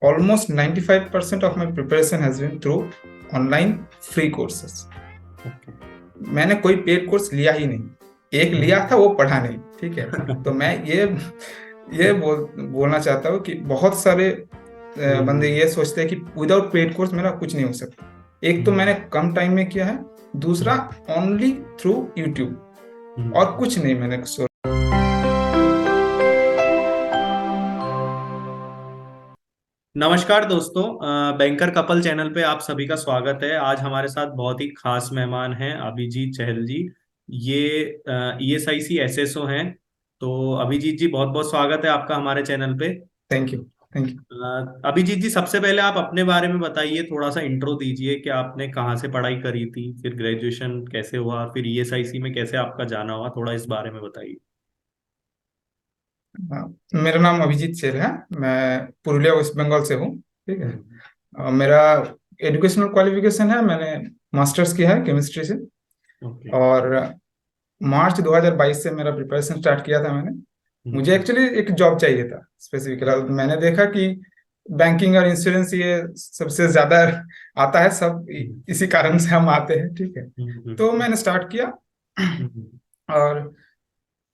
almost 95% of my preparation has been through online free courses. मैंने कोई paid course लिया ही नहीं, एक लिया था वो पढ़ा नहीं, ठीक है। तो मैं ये बोलना चाहता हूँ कि बहुत सारे बंदे ये सोचते हैं कि विदाउट पेड कोर्स मेरा कुछ नहीं हो सकता। एक तो मैंने कम टाइम में किया है, दूसरा ओनली थ्रू यूट्यूब, और कुछ नहीं मैंने नमस्कार दोस्तों, बैंकर कपल चैनल पे आप सभी का स्वागत है। आज हमारे साथ बहुत ही खास मेहमान हैं अभिजीत चहल जी। ये ESIC SSO हैं। तो अभिजीत जी, बहुत बहुत स्वागत है आपका हमारे चैनल पे। Thank you. अभिजीत जी, सबसे पहले आप अपने बारे में बताइए, थोड़ा सा इंट्रो दीजिए कि आपने कहाँ से पढ़ाई करी थी, फिर ग्रेजुएशन कैसे हुआ, फिर ESIC में कैसे आपका जाना हुआ, थोड़ा इस बारे में बताइए। मेरा नाम अभिजीत चेल है, मैं पुरुलिया वेस्ट बंगाल से हूँ, ठीक है। मेरा एजुकेशनल क्वालिफिकेशन है, मैंने मास्टर्स किया है केमिस्ट्री से। और मार्च 2022 से मेरा प्रिपरेशन स्टार्ट किया था मैंने। मुझे एक्चुअली एक जॉब चाहिए था स्पेसिफिकली। मैंने देखा कि बैंकिंग और इंश्योरेंस ये सबसे ज्यादा आता है, सब इसी कारण से हम आते हैं, ठीक है। तो मैंने स्टार्ट किया और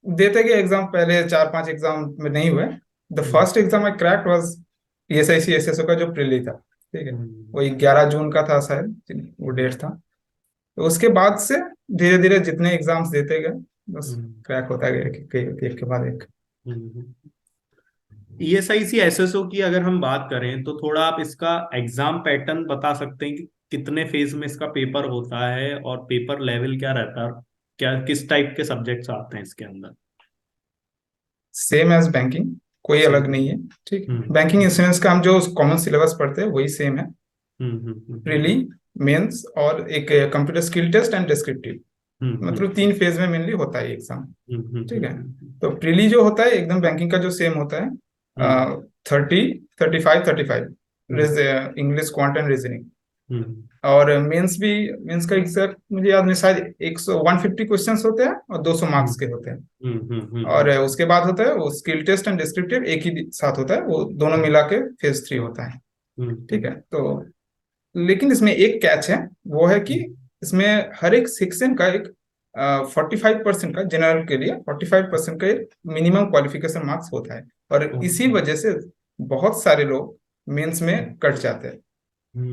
देते गए एग्जाम। पहले 4-5 एग्जाम में नहीं हुए। The first exam I cracked was ESIC SSO का जो प्रीली था, ठीक है। वो 11 जून का था शायद, वो डेट था। तो उसके बाद से धीरे धीरे जितने एग्जाम्स देते गए, बस क्रैक होता गया एक के बाद एक। ESIC SSO की अगर हम बात करें तो थोड़ा आप इसका एग्जाम पैटर्न बता सकते हैं कि कितने फेज में इसका पेपर होता है और पेपर लेवल क्या रहता है, क्या किस टाइप के सब्जेक्ट्स आते हैं इसके अंदर। सेम एज बैंकिंग, कोई अलग नहीं है, ठीक है। बैंकिंग इंश्योरेंस का हम जो कॉमन सिलेबस पढ़ते हैं वही सेम है। प्रीली, मेंस और एक computer skill test and descriptive, मतलब 3 फेज में मेनली होता है एग्जाम, ठीक है। तो प्रीली जो होता है एकदम बैंकिंग का जो सेम होता है, 35 इंग्लिश, क्वांट एंड रीजनिंग। और मेंस का एग्जैक्ट मुझे याद नहीं, शायद 150 क्वेश्चंस होते हैं और 200 मार्क्स के होते हैं। और उसके बाद होता है वो स्किल टेस्ट एंड डिस्क्रिप्टिव, एक ही साथ होता है, वो दोनों मिला के फेज 3 होता है, ठीक है। तो लेकिन इसमें एक कैच है, वो है कि इसमें हर एक सेक्शन का एक 45% का, जनरल के लिए 45% का एक मिनिमम क्वालिफिकेशन मार्क्स होता है। और इसी वजह से बहुत सारे लोग मेंस में कट जाते हैं,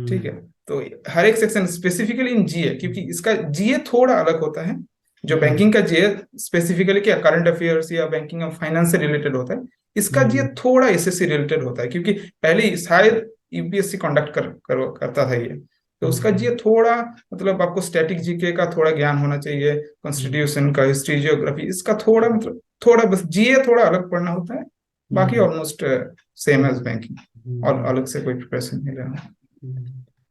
ठीक है। तो हर एक सेक्शन स्पेसिफिकली इन जीए, क्योंकि इसका जीए थोड़ा अलग होता है। जो बैंकिंग का जीए स्पेसिफिकली क्या करंट अफेयर्स या बैंकिंग और फाइनेंस से रिलेटेड होता है, इसका जीए थोड़ा एसएससी रिलेटेड होता है, क्योंकि पहले शायद यूपीएससी कंडक्ट करता था ये। तो उसका जीए थोड़ा, मतलब आपको स्टैटिक जीके का थोड़ा ज्ञान होना चाहिए, कॉन्स्टिट्यूशन का, हिस्ट्री, जियोग्राफी, इसका थोड़ा मतलब थोड़ा बस जीए थोड़ा अलग पढ़ना होता है। बाकी ऑलमोस्ट सेम एज बैंकिंग, और अलग से कोई प्रिपरेशन नहीं लेना।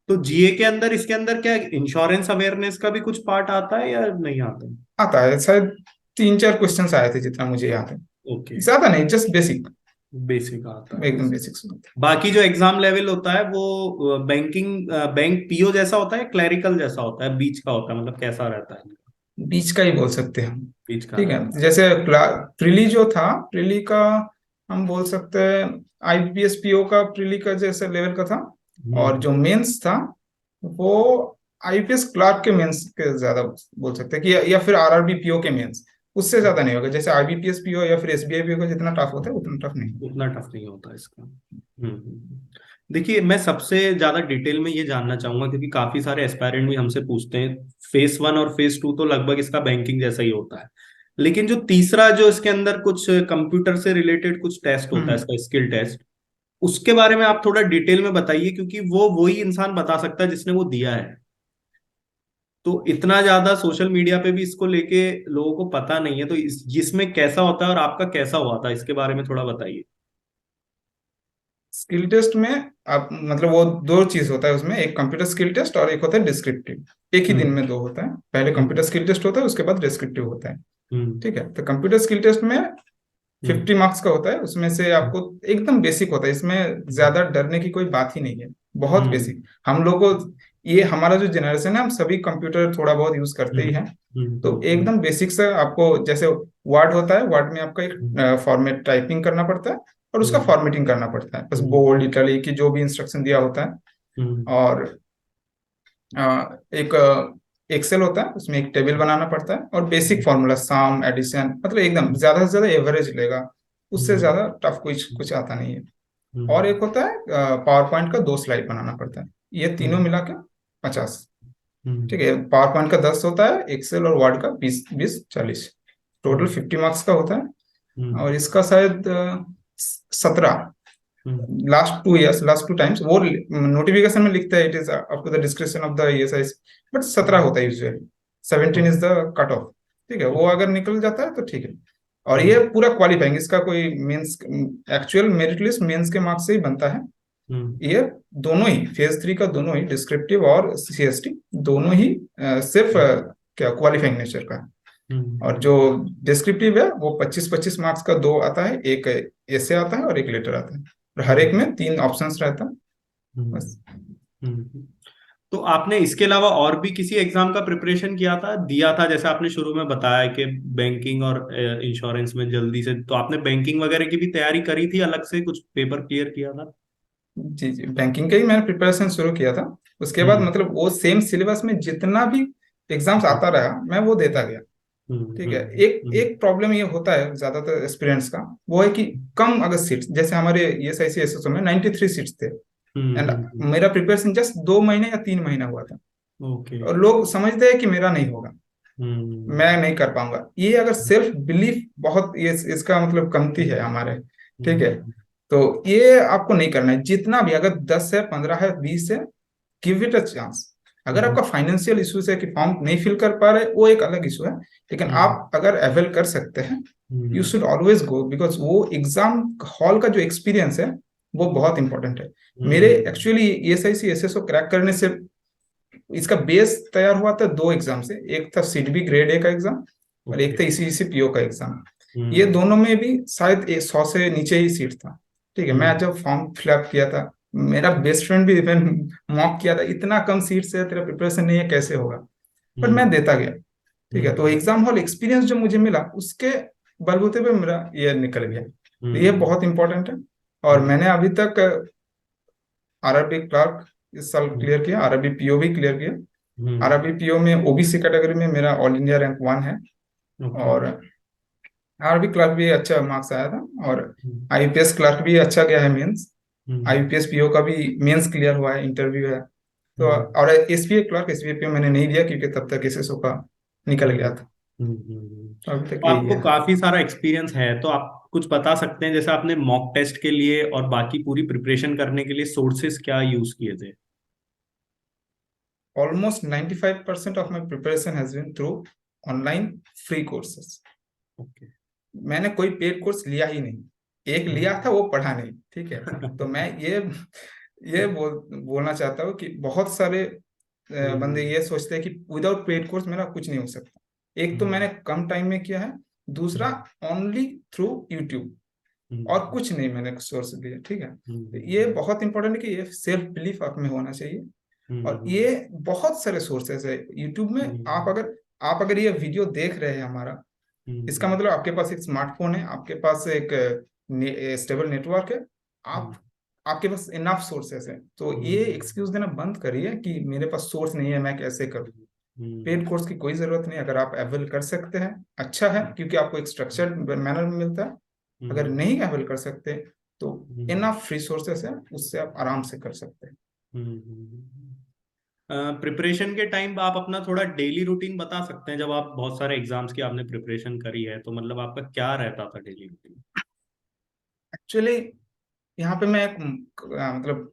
तो जीए के अंदर, इसके अंदर क्या इंश्योरेंस अवेयरनेस का भी कुछ पार्ट आता है या नहीं आता? आता है, शायद 3-4 क्वेश्चंस आए थे जितना मुझे याद है। ओके, ज्यादा नहीं, जस्ट बेसिक आता है, एकदम बेसिक्स। बाकी जो एग्जाम लेवल होता है वो बैंक पीओ जैसा होता है, क्लरिकल जैसा होता है, बीच का होता है, मतलब कैसा रहता है? बीच का ही बोल सकते हैं हम, बीच का, ठीक है। जैसे प्रीली जो था, प्रीली का हम बोल सकते हैं IBPS PO का प्रीली का जैसे लेवल का था। और जो मेंस था वो IPS क्लार्क के मेंस के ज्यादा बोल सकते हैं कि, या फिर RRB PO के मेंस, उससे ज्यादा नहीं होगा। जैसे IBPS PO या फिर SBI PO का जितना टफ होता है उतना टफ नहीं होता इसका। देखिए, मैं सबसे ज्यादा डिटेल में ये जानना चाहूंगा क्योंकि काफी सारे एस्पायरेंट भी हमसे पूछते हैं। फेज 1 और फेज 2 तो लगभग इसका बैंकिंग जैसा ही होता है, लेकिन जो तीसरा, जो इसके अंदर कुछ कंप्यूटर से रिलेटेड कुछ टेस्ट होता है, इसका स्किल टेस्ट, उसके बारे में आप थोड़ा डिटेल में बताइए, क्योंकि वो वही इंसान बता सकता है जिसने वो दिया है। तो इतना ज्यादा सोशल मीडिया पे भी इसको लेके लोगों को पता नहीं है, तो जिसमें कैसा होता है और आपका कैसा हुआ था, इसके बारे में थोड़ा बताइए। स्किल टेस्ट में आप मतलब वो 2 चीज होता है उसमें, एक कंप्यूटर स्किल टेस्ट और एक होता है डिस्क्रिप्टिव। एक ही दिन में 2 होता है, पहले कंप्यूटर स्किल टेस्ट होता है, उसके बाद डिस्क्रिप्टिव होता है, ठीक है। तो कंप्यूटर स्किल टेस्ट में 50 मार्क्स का होता है, उसमें से आपको एकदम बेसिक होता है, इसमें ज्यादा डरने की कोई बात ही नहीं है, बहुत बेसिक। हम लोग को ये, हमारा जो जनरेशन है, हम सभी कंप्यूटर थोड़ा बहुत यूज करते ही हैं। तो एकदम बेसिक से आपको, जैसे वर्ड होता है, वर्ड में आपका एक फॉर्मेट टाइपिंग करना पड़ता है, और उसका फॉर्मेटिंग करना पड़ता है, बस बोल्ड इटैलिक की जो भी इंस्ट्रक्शन दिया होता है। और एक एक्सेल होता है, उसमें एक टेबल बनाना पड़ता है, और बेसिक फॉर्मूला सम एडिशन, मतलब एकदम ज्यादा से ज्यादा एवरेज लेगा, उससे ज्यादा टफ कुछ कुछ आता नहीं है। और एक होता है पावर पॉइंट का 2 स्लाइड बनाना पड़ता है, ये तीनों मिला के 50। ठीक है, पावर पॉइंट का 10 होता है, एक्सेल और वर्ड का 20 20 40, टोटल 50 मार्क्स का होता है। और इसका शायद 17, लास्ट 2 टाइम्स वो नोटिफिकेशन में लिखता है, it is up to the description of the ESI, but 17 होता है usually, 17 is the cut off. ठीक है, वो अगर निकल जाता है तो ठीक है। और ये पूरा क्वालिफाइंग, इसका कोई mains, actual merit list mains के मार्क्स से ही बनता है। ये दोनों ही फेज 3 का, दोनों ही डिस्क्रिप्टिव और CST, दोनों ही सिर्फ क्या क्वालिफाइंग नेचर का है। और जो डिस्क्रिप्टिव है वो 25 25 मार्क्स का 2 आता है, एक ऐसे आता है और एक लेटर आता है, और हर एक में 3 ऑप्शंस रहता है बस। तो आपने इसके अलावा और भी किसी एग्जाम का प्रिपरेशन किया था, दिया था? जैसे आपने शुरू में बताया कि बैंकिंग और इंश्योरेंस में जल्दी से, तो आपने बैंकिंग वगैरह की भी तैयारी करी थी, अलग से कुछ पेपर क्लियर किया था? जी जी, बैंकिंग का ही मैंने प्रिपरेशन शुरू किया था। उसके बाद मतलब वो सेम सिलेबस में जितना भी एग्जाम्स आता रहा मैं वो देता गया। ठीक है, एक एक प्रॉब्लम ये होता है ज्यादातर एस्पिरेंट्स का, वो है कि कम अगर सीट्स, जैसे हमारे ESIC SSO में 93 सीट्स थे, एंड मेरा प्रिपरेशन जस्ट 2 महीने या 3 महीना हुआ था। ओके। और लोग समझते हैं कि मेरा नहीं होगा, मैं नहीं कर पाऊंगा, ये अगर सेल्फ बिलीफ बहुत, ये इसका मतलब कमती है हमारे। ठीक है, तो ये आपको नहीं करना है, जितना भी, अगर 10 है, 15 है, 20 है, गिव इट अ चांस। अगर आपका फाइनेंशियल इश्यूज है कि फॉर्म नहीं फिल कर पा रहे, वो एक अलग इशू है, लेकिन आप अगर अवेल कर सकते हैं, you should always go, because वो एग्जाम हॉल का जो एक्सपीरियंस है वो बहुत इंपॉर्टेंट है। मेरे एक्चुअली ESIC SSO क्रैक करने से इसका बेस तैयार हुआ था 2 एग्जाम से, एक था सिडबी ग्रेड A का एग्जाम, और एक था ECGC PO का एग्जाम। ये दोनों में भी शायद 100 से नीचे ही सीट था। ठीक है, मैं जब फॉर्म फिलअप किया था, मेरा बेस्ट फ्रेंड भी इवन मॉक किया था, इतना कम सीट से तेरा प्रिपरेशन नहीं है, कैसे होगा, बट मैं देता गया। ठीक है, तो एग्जाम हॉल एक्सपीरियंस जो मुझे मिला, उसके बलबूते पे मेरा ये निकल गया, तो ये बहुत इंपॉर्टेंट है। और मैंने अभी तक RRB क्लर्क इस साल क्लियर किया, RRB PO भी क्लियर किया। RRB PO में OBC कैटेगरी में मेरा ऑल इंडिया रैंक 1 है, और RRB क्लर्क भी अच्छा मार्क्स आया था, और IPS क्लर्क भी अच्छा गया है मेंस। IPS PO का भी मेंस क्लियर हुआ है, इंटरव्यू है। तो और SPA क्लर्क, SPA PO मैंने नहीं दिया क्योंकि तब तक SSO का निकल गया था। तो अभी तक तो यही आपको है। काफी सारा एक्सपीरियंस है, तो आप कुछ बता सकते हैं, जैसे आपने मॉक टेस्ट के लिए और बाकी पूरी प्रिपरेशन करने के लिए सोर्सेस क्या यूज किए थे? Almost 95% of my preparation has been through online free courses. Okay. मैंने कोई पेड कोर्स लिया ही नहीं, एक लिया था वो पढ़ा नहीं। ठीक है, तो मैं ये बोलना चाहता हूँ कि बहुत सारे बंदे ये सोचते हैं कि विदाउट पेड कोर्स मेरा कुछ नहीं हो सकता। एक तो मैंने कम टाइम में किया है, दूसरा ओनली थ्रू यूट्यूब, और कुछ नहीं मैंने सोर्स दिया। ठीक है, तो ये बहुत इंपॉर्टेंट है कि ये सेल्फ बिलीफ आप में होना चाहिए। और ये बहुत सारे सोर्सेस है यूट्यूब में, आप अगर ये वीडियो देख रहे हैं हमारा, इसका मतलब आपके पास एक स्मार्टफोन है, आपके पास एक स्टेबल नेटवर्क है, आप आपके पास इनफ सोर्सेस है। तो ये एक्सक्यूज देना बंद करिए कि मेरे पास सोर्स नहीं है, मैं कैसे करूँ। पेड कोर्स की कोई जरूरत नहीं, अगर आप अवेल कर सकते हैं अच्छा है, क्योंकि आपको एक स्ट्रक्चर्ड मैनर में मिलता है। अगर नहीं अवेल कर सकते तो इनफ रिसोर्सेस है, उससे आप आराम से कर सकते हैं। प्रिपरेशन के टाइम आप अपना थोड़ा डेली रूटीन बता सकते हैं? जब आप बहुत सारे एग्जाम्स की आपने प्रिपरेशन करी है, तो मतलब आपका क्या रहता था डेली रूटीन? एक्चुअली यहाँ पे मैं मतलब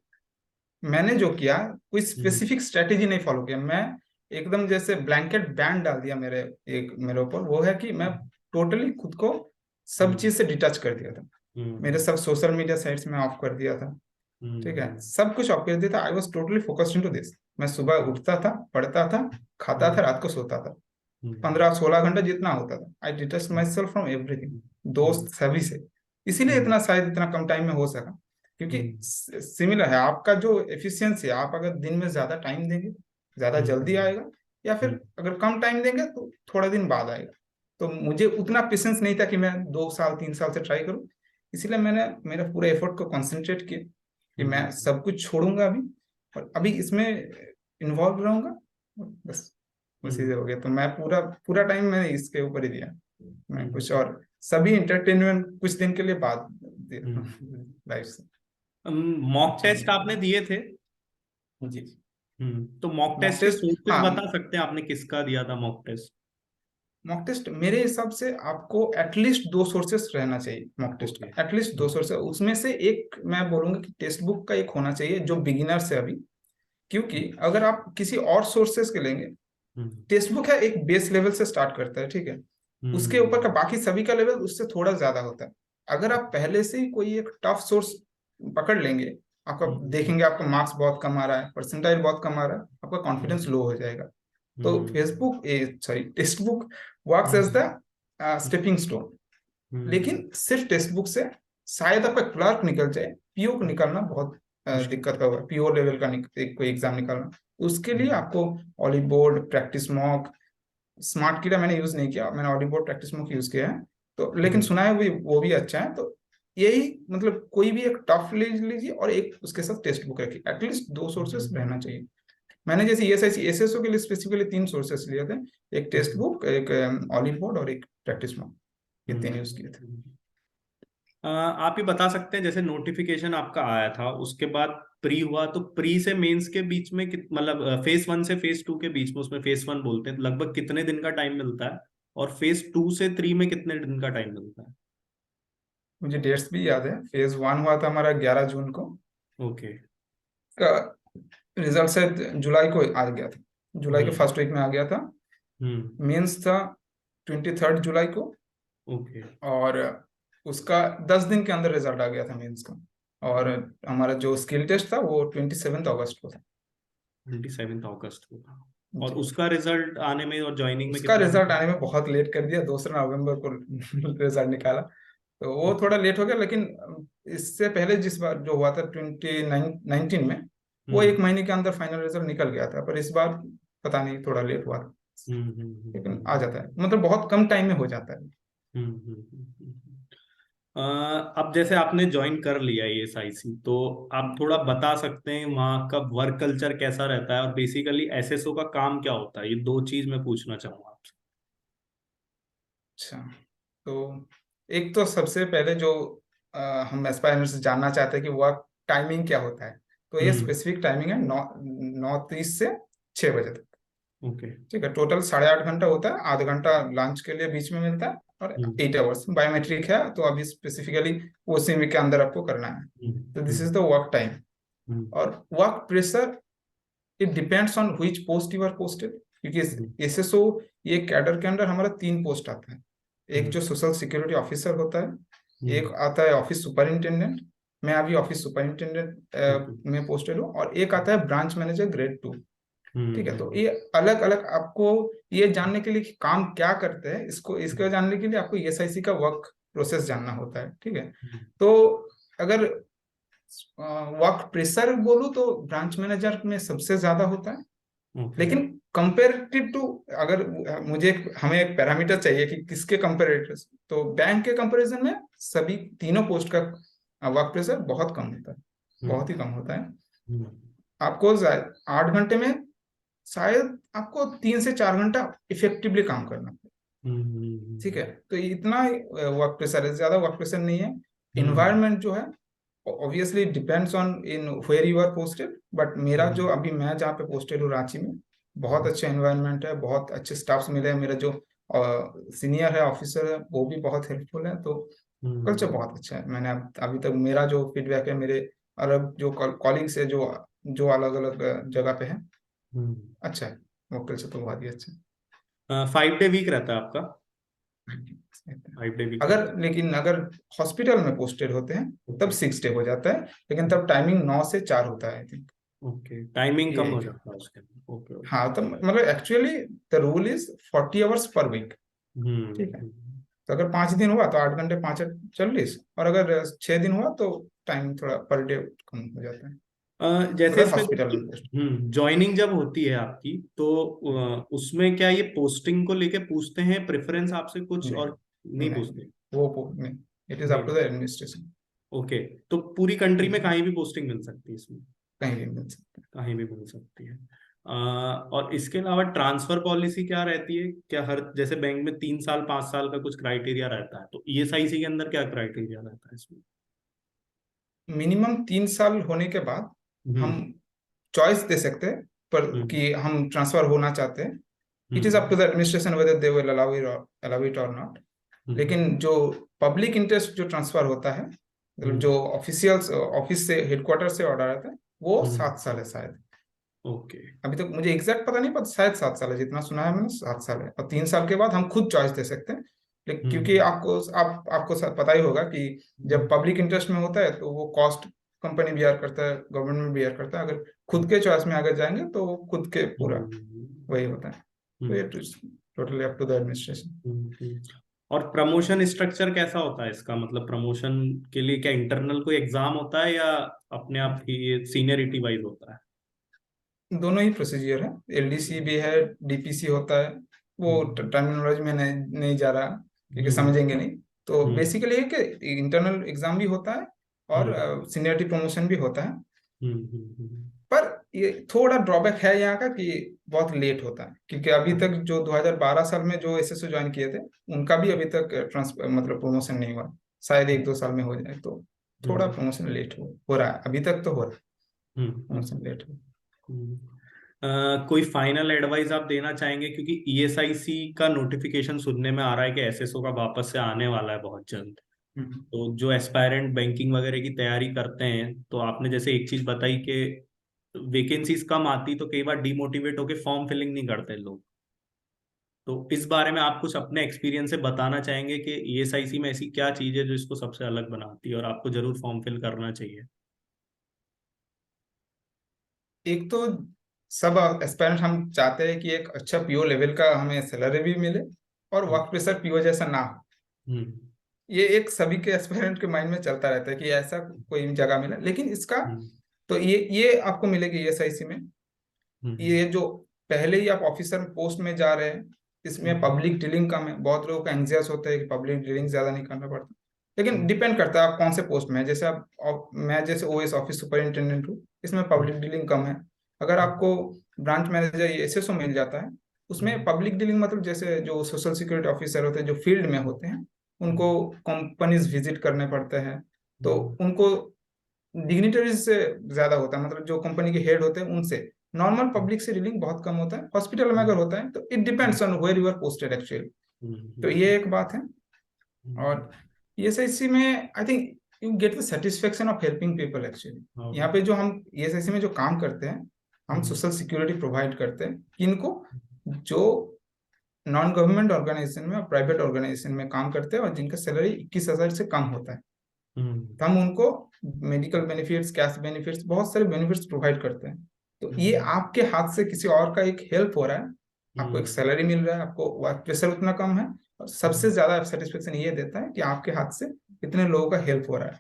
मैंने जो किया, कोई स्पेसिफिक स्ट्रेटेजी नहीं फॉलो किया, मैं एकदम जैसे ब्लैंकेट बैन डाल दिया मेरे ऊपर। वो है कि मैं टोटली खुद को सब चीज से डिटच कर दिया था। मेरे सब सोशल मीडिया साइट्स में ऑफ कर दिया था। ठीक है, सब कुछ ऑफ कर दिया था। I was totally focused into this. मैं सुबह उठता था, पढ़ता था, खाता था, रात को सोता था, 15 16 घंटा जितना होता था। आई डिटच माई सेल्फ फ्रॉम एवरीथिंग, दोस्त सभी से। इसीलिए इतना शायद इतना कम टाइम में हो सका, क्योंकि सिमिलर है आपका जो एफिशिएंसी है। आप अगर दिन में ज्यादा टाइम देंगे, ज्यादा जल्दी आएगा, या फिर अगर कम टाइम देंगे तो थोड़ा दिन बाद आएगा। तो मुझे उतना पेशेंस नहीं था कि मैं 2 साल 3 साल से ट्राई करूं, इसीलिए मैंने मेरा पूरा एफर्ट को कंसंट्रेट किया कि मैं सब कुछ छोड़ूंगा अभी, और अभी इसमें इन्वॉल्व रहूंगा, बस उसी से हो गया। तो मैं पूरा पूरा टाइम मैंने इसके ऊपर ही दिया, मैं कुछ और सभी इंटरटेनमेंट कुछ दिन के लिए बाद दिया लाइफ से। मॉक टेस्ट जी आपने दिए थे? जी। तो मॉक मॉक टेस्ट के टेस्ट, सोर्सेज हाँ, बता सकते हैं आपने किसका दिया था मॉक टेस्ट? मॉक टेस्ट मेरे हिसाब से आपको एटलीस्ट 2 सोर्सेस रहना चाहिए मॉक टेस्ट ओके। का, एटलीस्ट 2 सोर्सेस। उसमें से एक मैं बोलूंगा कि टेक्स्ट बुक का एक होना चाहिए जो बिगिनर्स है अभी, क्योंकि अगर आप किसी और सोर्सेस के लेंगे, टेक्स्ट बुक है एक बेस लेवल से स्टार्ट करता है, ठीक है, उसके ऊपर का बाकी सभी का लेवल उससे थोड़ा ज्यादा होता है। अगर आप पहले से ही कोई एक टफ सोर्स पकड़ लेंगे, आपका देखेंगे आपका मार्क्स बहुत कम आ रहा है, परसेंटाइल बहुत कम आ रहा है, आपका कॉन्फिडेंस लो हो जाएगा। तो Facebook sorry text book works as the stepping stone. लेकिन सिर्फ टेक्स्ट बुक से शायद आपका क्लर्क निकल जाए, पीओ को निकालना बहुत दिक्कत का होगा, पीओ लेवल का एक कोई एग्जाम निकालना। उसके लिए आपको ऑलिवबोर्ड, प्रैक्टिस मॉक, स्मार्ट कीड़ा मैंने यूज नहीं किया, मैंने ऑलिवबोर्ड प्रैक्टिस मॉक यूज किया है, तो लेकिन सुना है वो भी अच्छा है। तो यही मतलब कोई भी एक टफ ले लीजिए और एक उसके साथ टेक्स्ट बुक रखिए, एटलीस्ट 2 सोर्सेस रहना चाहिए। मैंने जैसे ईएसआईसी एसएसओ के लिए स्पेसिफिकली 3 सोर्सेस लिए थे, एक टेक्स्ट बुक, एक ऑलिव बोर्ड और एक प्रैक्टिस मॉक, ये 3 यूज किए थे। आप ये बता सकते हैं जैसे नोटिफिकेशन आपका आया था उसके बाद प्री हुआ, तो प्री से मेंस के बीच में मतलब फेज 1 से फेज 2 के बीच में, उसमें फेज 1 बोलते हैं, तो लगभग कितने दिन का टाइम मिलता है? और फेज 2 से 3 में कितने दिन का टाइम मिलता है? मुझे डेट्स भी याद है, फेज 1 हुआ था हमारा 11 जून को, ओके। रिजल्ट से जुलाई को आ गया था, जुलाई के हम्म। फर्स्ट वीक में आ गया था। हम्म। मेंस था 23 जुलाई को, ओके। और उसका 10 दिन के अंदर रिजल्ट आ गया था मेंस का। और हमारा जो स्किल टेस्ट था वो 27 अगस्त को था। 27 अगस्त को था। और जी। उसका रिजल्ट आने में और ज्वाइनिंग में उसका कितना रिजल्ट time? आने में बहुत लेट कर दिया, 2 नवंबर को रिजल्ट निकाला, तो वो ओके। थोड़ा लेट हो गया। लेकिन इससे पहले जिस बार जो हुआ था 2019 में, वो हम्म। 1 महीने के अंदर फाइनल रिजल्ट निकल गया था, पर इस बार पता नहीं थोड़ा लेट हुआ था। लेकिन आ जाता है, मतलब बहुत कम टाइम में हो जाता है। हम्म। अब जैसे आपने ज्वाइन कर लिया एएसआईसी, तो आप थोड़ा बता सकते हैं वहाँ का वर्क कल्चर कैसा रहता है और बेसिकली एसएसओ का काम क्या होता है? ये दो चीज मैं पूछना चाहूंगा आपसे। अच्छा, तो एक तो सबसे पहले जो हम एस्पायरेंट से जानना चाहते हैं कि वर्क टाइमिंग क्या होता है, तो ये हम्म। स्पेसिफिक टाइमिंग है 9:30 से 6 बजे तक। ओके। ठीक है, टोटल 8.5 घंटा होता है, आधा घंटा लंच के लिए बीच में मिलता है, और हम्म। 8 आवर्स बायोमेट्रिक है, तो अभी स्पेसिफिकली उसी वीक के अंदर आपको करना है। तो this is hmm. The work time. Hmm. और work pressure, it depends on which post you are posted, क्योंकि एसएसओ, ये कैडर के अंदर हमारा 3 पोस्ट आता है। एक जो सोशल सिक्योरिटी ऑफिसर होता है, एक आता है ऑफिस सुपरिंटेंडेंट, मैं अभी ऑफिस सुपरिंटेंडेंट में पोस्टेड हूँ, और एक आता है ब्रांच मैनेजर ग्रेड 2। ठीक है, तो ये अलग अलग आपको ये जानने के लिए कि काम क्या करते हैं, इसको जानने के लिए आपको ईएसआईसी का वर्क प्रोसेस जानना होता है। ठीक है, तो अगर वर्क प्रेशर बोलूँ तो ब्रांच मैनेजर में सबसे ज्यादा होता है। ओके। लेकिन कंपेरेटिव टू, अगर हमें एक पैरामीटर चाहिए कि किसके कंपेरेटिव, तो बैंक के कंपैरिजन में सभी तीनों पोस्ट का वर्क प्रेशर बहुत कम होता है, बहुत ही कम होता है। आपको 8 घंटे में शायद आपको 3 से 4 घंटा इफेक्टिवली काम करना है। ठीक है, तो इतना वर्क प्रेशर है, ज्यादा वर्क प्रेशर नहीं है। इन्वायरमेंट जो है obviously depends on in where you are posted, but मेरा जो अभी मैं जहाँ पे पोस्टेड हूँ रांची में, बहुत अच्छा एनवायरनमेंट है, बहुत अच्छे स्टाफ्स मिले हैं। मेरा जो सीनियर है, ऑफिसर है, वो भी बहुत हेल्पफुल है, तो कल्चर बहुत अच्छा है। मैंने अभी तक मेरा जो फीडबैक है, मेरे अलग जो कॉलिग्स है जो जो अलग अलग जगह पे है, अच्छा है, वो कल्चर तो बहुत ही अच्छा 5 डे वीक रहता है आपका? है। 5 डे वीक रहता अगर लेकिन अगर हॉस्पिटल में पोस्टेड होते हैं तब है? 6 डे हो जाता है, लेकिन तब टाइमिंग 9 से 4 होता है, आई थिंक। ओके, टाइमिंग कम ये हो क्या, जाता है उसके अंदर। Okay, okay. हाँ, तो मतलब actually the rule is 40 hours per week. ठीक है, तो अगर 5 दिन हुआ तो 8 घंटे, 5 40, और अगर 6 दिन हुआ तो टाइम थोड़ा पर डे कम हो जाता है, जैसे अगर इसमें हॉस्पिटल में पोस्ट। ज्वाइनिंग जब होती है आपकी, तो उसमें क्या ये पोस्टिंग को लेके पूछते हैं प्रेफरेंस आपसे कुछ, नहीं और नहीं नहीं, पूछते? नहीं, नहीं, it is up to the administration. Okay, तो पूरी कंट्री में कहीं भी पोस्टिंग मिल सकती है इसमें? कहीं भी मिल सकता है। कहीं भी मिल सकती है। और इसके अलावा ट्रांसफर पॉलिसी क्या रहती है? क्या हर, जैसे बैंक में 3 साल 5 साल का कुछ क्राइटेरिया रहता है, तो ईएसआईसी के अंदर क्या क्राइटेरिया रहता है इसमें? मिनिमम 3 साल होने के बाद हम हम्म। चॉइस दे सकते हैं पर हम्म। कि हम ट्रांसफर होना चाहते हैं। It is up to hmm. The administration whether they will allow it और नॉट। हम्म। लेकिन जो पब्लिक इंटरेस्ट जो ट्रांसफर होता है, मतलब हम्म। जो ऑफिशियल्स ऑफिस से हेडक्वार्टर से ऑर्डर आता है, वो हम्म। 7 साल है शायद। ओके। अभी तक मुझे एग्जैक्ट पता नहीं, पर शायद 7 साल है, जितना सुना है मैंने 7 साल है। और 3 साल के बाद हम खुद चॉइस दे सकते हैं। लेकिन क्योंकि हम्म। आपको पता ही होगा कि जब हम्म। पब्लिक इंटरेस्ट में होता है तो वो कॉस्ट कंपनी बियर करता है, गवर्नमेंट बियर करता है। अगर खुद के चॉइस में अगर जाएंगे तो वो खुद के पूरा हम्म। वही होता है। तो ये hmm. Totally up to the administration. Hmm. और प्रमोशन स्ट्रक्चर कैसा होता है इसका? मतलब प्रमोशन के लिए क्या इंटरनल कोई एग्जाम होता है, या अपने आप ही ये सीनियरिटी वाइज होता है? दोनों ही प्रोसीजर है। एलडीसी भी है, डीपीसी होता है। वो हम्म। टर्मिनोलॉजी में नहीं जा रहा क्योंकि हम्म। समझेंगे नहीं। तो हम्म। बेसिकली है कि इंटरनल एग्जाम भी होता है और हम्म। सीनियरिटी प्रमोशन भी होता है। हम्म। हम्म। पर ये थोड़ा ड्रॉबैक है यहाँ का कि बहुत लेट होता है, क्योंकि अभी तक जो 2012 साल में जो एसएसओ ज्वाइन किए थे उनका भी अभी तक ट्रांसफर मतलब प्रमोशन नहीं हुआ। शायद 1-2 साल में हो जाए, तो थोड़ा हम्म। प्रमोशन लेट हो रहा है। अभी तक तो हो रहा है, हम्म। प्रमोशन लेट हो। हम्म। कोई फाइनल एडवाइस आप देना चाहेंगे, क्योंकि ईएसआईसी का नोटिफिकेशन सुनने में आ रहा है कि एसएसओ का वापस से आने वाला है बहुत जल्द। हम्म। तो जो एस्पायरेंट बैंकिंग वगैरह की तैयारी करते हैं, तो आपने जैसे एक चीज बताई कि वेकेंसीज कम आती तो कई बार डिमोटिवेट होकर फॉर्म फिलिंग नहीं करते लोग। तो इस बारे में आप कुछ अपने एक्सपीरियंस से बताना चाहेंगे कि ईएसआईसी में ऐसी क्या चीज है जो इसको सबसे अलग बनाती है और आपको जरूर फॉर्म फिल करना चाहिए? एक तो सब एस्पायरेंट हम चाहते हैं कि एक अच्छा पीओ लेवल का हमें सैलरी भी मिले और हम्म। वर्क प्रेशर पीओ जैसा ना हो। हम्म। ये एक सभी के एस्पायरेंट के माइंड में चलता रहता है कि ऐसा कोई जगह मिला, लेकिन इसका हम्म। तो ये आपको मिलेगी ईएसआईसी में। हम्म। ये जो पहले ही आप ऑफिसर पोस्ट में जा रहे हैं, इसमें हम्म। पब्लिक डीलिंग कम है। बहुत लोगों का एंग्जाइटी होता है कि पब्लिक डीलिंग ज्यादा नहीं करना पड़ता। लेकिन हम्म। डिपेंड करता है आप कौन से पोस्ट में है। जैसे मैं जैसे ओएस ऑफिस सुपरिंटेंडेंट हूँ, इसमें पब्लिक डीलिंग कम है। अगर आपको ब्रांच मैनेजर या एसएसओ मिल जाता है, उसमें हम्म। पब्लिक डीलिंग मतलब जैसे जो सोशल सिक्योरिटी ऑफिसर होते हैं जो फील्ड में होते हैं, उनको हम्म। कंपनीज विजिट करने पड़ते हैं। तो हम्म। उनको डिग्निटरीज से ज्यादा होता है, मतलब जो कंपनी के हेड होते हैं उनसे। नॉर्मल पब्लिक से डीलिंग बहुत कम होता है। हॉस्पिटल में अगर होता है तो it depends on where you are posted actually. तो ये एक बात है। और ईएसआईसी में I think you get the satisfaction of helping people actually. यहाँ पे जो हम ईएसआईसी में जो काम करते हैं, हम सोशल सिक्योरिटी प्रोवाइड करते हैं किनको, जो नॉन गवर्नमेंट ऑर्गेनाइजेशन में और प्राइवेट ऑर्गेनाइजेशन में काम करते हैं और जिनका सैलरी 21,000 से कम होता है। तो हम उनको मेडिकल बेनिफिट्स, कैश बेनिफिट्स, बहुत सारे बेनिफिट्स प्रोवाइड करते हैं। तो ये आपके हाथ से किसी और का एक हेल्प हो रहा है, आपको एक सैलरी मिल रहा है, आपको वर्क प्रेशर उतना कम है। और सबसे ज्यादा सेटिस्फेक्शन ये देता है कि आपके हाथ से इतने लोगों का हेल्प हो रहा है।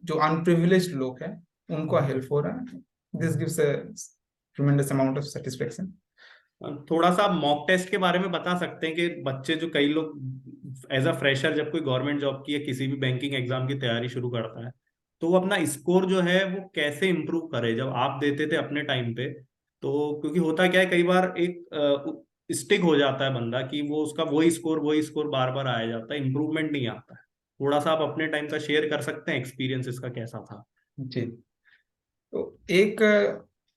जो अनप्रिविलेज्ड लोग हैं उनको हेल्प हो रहा है। This gives a tremendous amount of satisfaction. थोड़ा सा मॉक टेस्ट के बारे में बता सकते हैं कि बच्चे, जो कई लोग एज अ फ्रेशर जब कोई गवर्नमेंट जॉब की या किसी भी बैंकिंग एग्जाम की तैयारी शुरू करता है, तो वो अपना स्कोर जो है वो कैसे इम्प्रूव करे? जब आप देते थे अपने टाइम पे, तो क्योंकि होता क्या है, कई बार एक स्टिक हो जाता है बंदा कि वो उसका वही स्कोर बार बार आया जाता है, इंप्रूवमेंट नहीं आता है। थोड़ा सा आप अपने टाइम का शेयर कर सकते हैं एक्सपीरियंस इसका कैसा था? जी, तो एक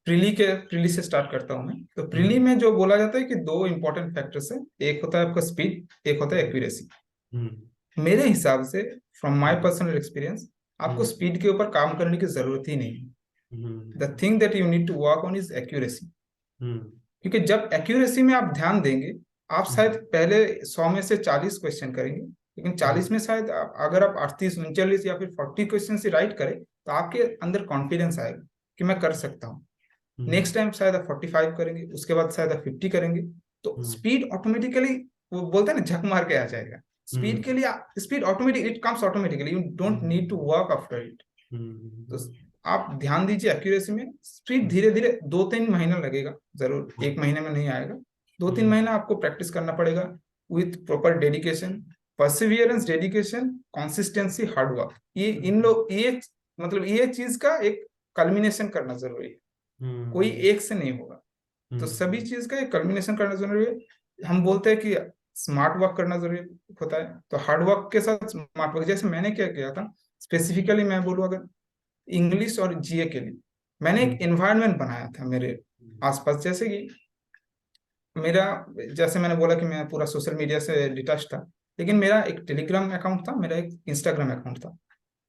प्रीली से स्टार्ट करता हूं मैं। तो प्रीली हम्म। में जो बोला जाता है कि दो इंपॉर्टेंट फैक्टर्स है, एक होता है आपका स्पीड, एक होता है एक्यूरेसी। हम्म। मेरे हिसाब से, from my hmm. Personal experience, आपको हम्म। स्पीड के ऊपर काम करने की जरूरत ही नहीं है। The hmm. Thing that you need to work on is accuracy. Hmm. क्योंकि जब एक्यूरेसी में आप ध्यान देंगे, आप शायद हम्म। पहले 100 में से 40 क्वेश्चन करेंगे, लेकिन 40 में शायद अगर आप 38 39 या फिर 40 क्वेश्चन से राइट करें तो आपके अंदर कॉन्फिडेंस आएगा कि मैं कर सकता हूँ। हम्म। नेक्स्ट टाइम शायद आप 45 करेंगे, उसके बाद शायद आप 50 करेंगे। तो हम्म। स्पीड ऑटोमेटिकली, वो बोलते हैं ना, झक मार के आ जाएगा। स्पीड के हम्म। लिए speed automatic, it comes automatically, you don't need to work after it. तो हम्म। आप ध्यान दीजिए एक्यूरेसी में। स्पीड हम्म। धीरे धीरे 2-3 महीना लगेगा, जरूर 1 महीने में नहीं आएगा। 2-3 महीना आपको प्रैक्टिस करना पड़ेगा with proper dedication. Perseverance, dedication, consistency, hard work, ये इन लोग ये मतलब ये चीज का एक कल्मिनेशन करना जरूरी है, कोई एक से नहीं होगा। तो सभी चीज का एक कल्मिनेशन करना जरूरी है। हम बोलते हैं कि स्मार्ट वर्क करना जरूरी होता है, तो हार्ड वर्क के साथ स्मार्ट वर्क, जैसे मैंने क्या किया था, स्पेसिफिकली मैं बोलूँ अगर इंग्लिश और जीए के लिए मैंने एक एनवायरनमेंट बनाया था मेरे आसपास। जैसे कि मेरा, जैसे मैंने बोला कि मैं पूरा सोशल मीडिया से डिटैच था, लेकिन मेरा एक टेलीग्राम अकाउंट था, मेरा एक इंस्टाग्राम अकाउंट था।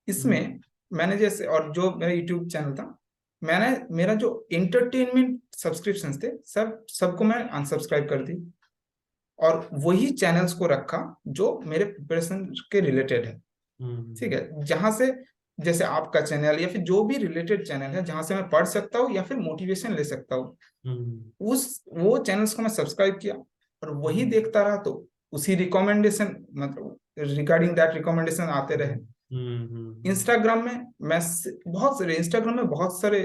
इसमें मैंने जैसे, और जो मेरा यूट्यूब चैनल था, मैंने मेरा जो इंटरटेनमेंट सब्सक्रिप्शन थे सबको मैं अनसब्सक्राइब कर दी, और वही चैनल्स को रखा जो मेरे प्रिपरेशन के रिलेटेड है। ठीक है, जहां से, जैसे आपका चैनल या फिर जो भी रिलेटेड चैनल है जहां से मैं पढ़ सकता हूँ या फिर मोटिवेशन ले सकता हूँ, उस वो चैनल्स को मैं सब्सक्राइब किया और वही देखता रहा। तो उसी रिकमेंडेशन, मतलब रिगार्डिंग दैट रिकमेंडेशन आते रहे। इंस्टाग्राम में मैं इंस्टाग्राम में बहुत सारे,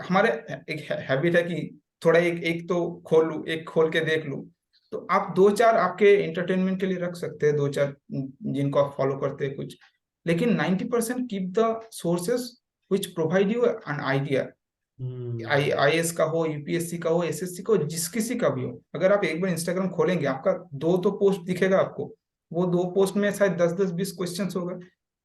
हमारे एक हैबिट है कि थोड़ा एक एक तो खोल लूं, एक खोल के देख लूं। तो आप दो चार आपके एंटरटेनमेंट के लिए रख सकते हैं, दो चार जिनको आप फॉलो करते हैं कुछ, लेकिन 90% keep the sources which provide you an idea. IAS का हो, यूपीएससी का हो, एसएससी का हो, जिस किसी का भी हो, अगर आप एक बार इंस्टाग्राम खोलेंगे, आपका दो तो पोस्ट दिखेगा आपको, वो दो पोस्ट में शायद 10-10 20 क्वेश्चन होगा।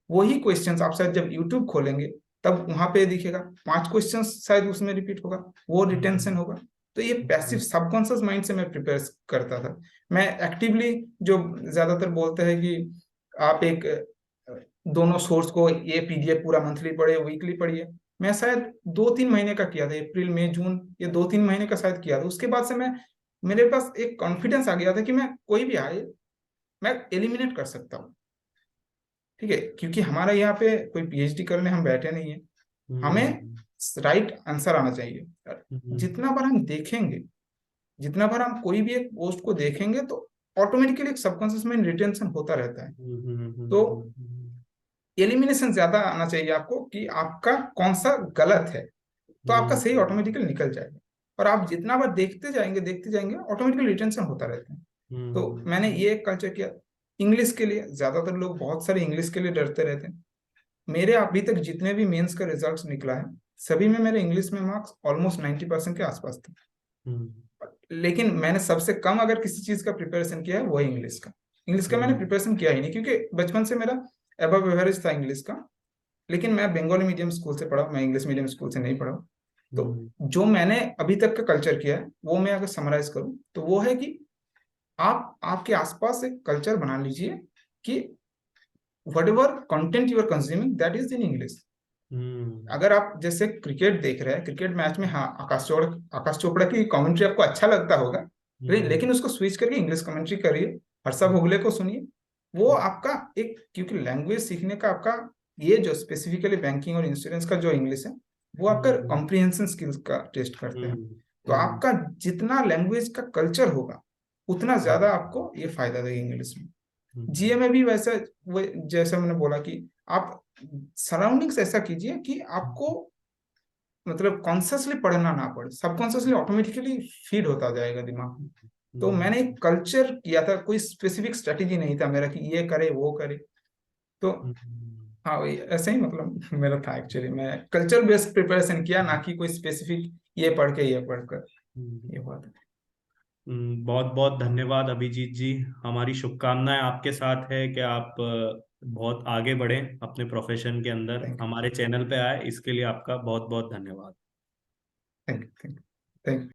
वही क्वेश्चंस आप शायद जब यूट्यूब खोलेंगे तब वहां पे दिखेगा 5 क्वेश्चन, शायद उसमें रिपीट होगा, वो रिटेंशन होगा। तो ये पैसिव सबकॉन्शियस माइंड से मैं प्रिपेयर करता था। मैं एक्टिवली, जो ज्यादातर बोलते हैं कि आप एक दोनों सोर्स को, ये पीडीएफ पूरा मंथली पढ़े, वीकली पढ़िए, मैं शायद 2-3 महीने का किया था, अप्रैल मई जून, ये 2-3 महीने का शायद किया था। उसके बाद से मैं, मेरे पास एक कॉन्फिडेंस आ गया था कि मैं कोई भी आए मैं एलिमिनेट कर सकता हूँ। ठीक है, क्योंकि हमारा यहाँ पे कोई पीएचडी करने हम बैठे नहीं है, हमें राइट आंसर आना चाहिए। जितना बार हम देखेंगे, जितना बार हम कोई भी एक पोस्ट को देखेंगे, तो ऑटोमेटिकली एक सबकॉन्शियस माइंड रिटेंशन होता रहता है। तो एलिमिनेशन ज्यादा आना चाहिए आपको कि आपका कौन सा गलत है, तो आपका सही ऑटोमेटिकली निकल जाएगा। और आप जितना बार देखते जाएंगे ऑटोमेटिकली रिटेंशन होता रहता है। तो मैंने ये कल्चर किया। इंग्लिश के लिए ज्यादातर लोग बहुत सारे इंग्लिश के लिए डरते रहते हैं। मेरे अभी तक जितने भी मेंस का रिजल्ट्स निकला है, सभी में मेरे इंग्लिश में मार्क्स ऑलमोस्ट 90% के आसपास थे। लेकिन मैंने सबसे कम अगर किसी चीज का प्रिपरेशन किया है वो इंग्लिश का। इंग्लिश का मैंने प्रिपरेशन किया ही नहीं, क्योंकि बचपन से मेरा अबव एवरेज था इंग्लिश का। लेकिन मैं बंगाली मीडियम स्कूल से पढ़ा, मैं इंग्लिश मीडियम स्कूल से नहीं पढ़ा। तो जो मैंने अभी तक का कल्चर किया है, वो मैं अगर समराइज करूं तो वो है कि आप आपके आसपास एक कल्चर बना लीजिए कि whatever content you are consuming that is in English। अगर आप जैसे क्रिकेट देख रहे हैं, क्रिकेट मैच में, हाँ, आकाश चोपड़ा की कमेंट्री आपको अच्छा लगता होगा, लेकिन उसको स्विच करके इंग्लिश कमेंट्री करिए, हर्षा भोगले को सुनिए। वो आपका एक, क्योंकि लैंग्वेज सीखने का आपका, ये जो स्पेसिफिकली बैंकिंग और इंश्योरेंस का जो इंग्लिश है, वो आपका कॉम्प्रिहेंशन स्किल्स का टेस्ट करते हैं। तो आपका जितना लैंग्वेज का कल्चर होगा, उतना ज्यादा आपको ये फायदा देगा इंग्लिश में। जीए में भी वैसा, वो जैसे मैंने बोला कि आप सराउंडिंग्स ऐसा कीजिए कि आपको मतलब कॉन्शियसली पढ़ना ना पड़े, सबकॉन्शियसली ऑटोमेटिकली फीड होता जाएगा दिमाग में। तो मैंने एक कल्चर किया था, कोई स्पेसिफिक स्ट्रेटेजी नहीं था मेरा कि ये करे वो करे। तो हाँ, वही ऐसे ही मतलब मेरा था एक्चुअली, मैं कल्चर बेस्ड प्रिपरेशन किया, ना कि कोई स्पेसिफिक ये पढ़ के ये पढ़कर, ये बात है। बहुत बहुत धन्यवाद अभिजीत जी। हमारी शुभकामनाएं आपके साथ है कि आप बहुत आगे बढ़ें अपने प्रोफेशन के अंदर, थैंक यू, हमारे चैनल पे आए, इसके लिए आपका बहुत बहुत धन्यवाद। Thank you, thank you, thank you.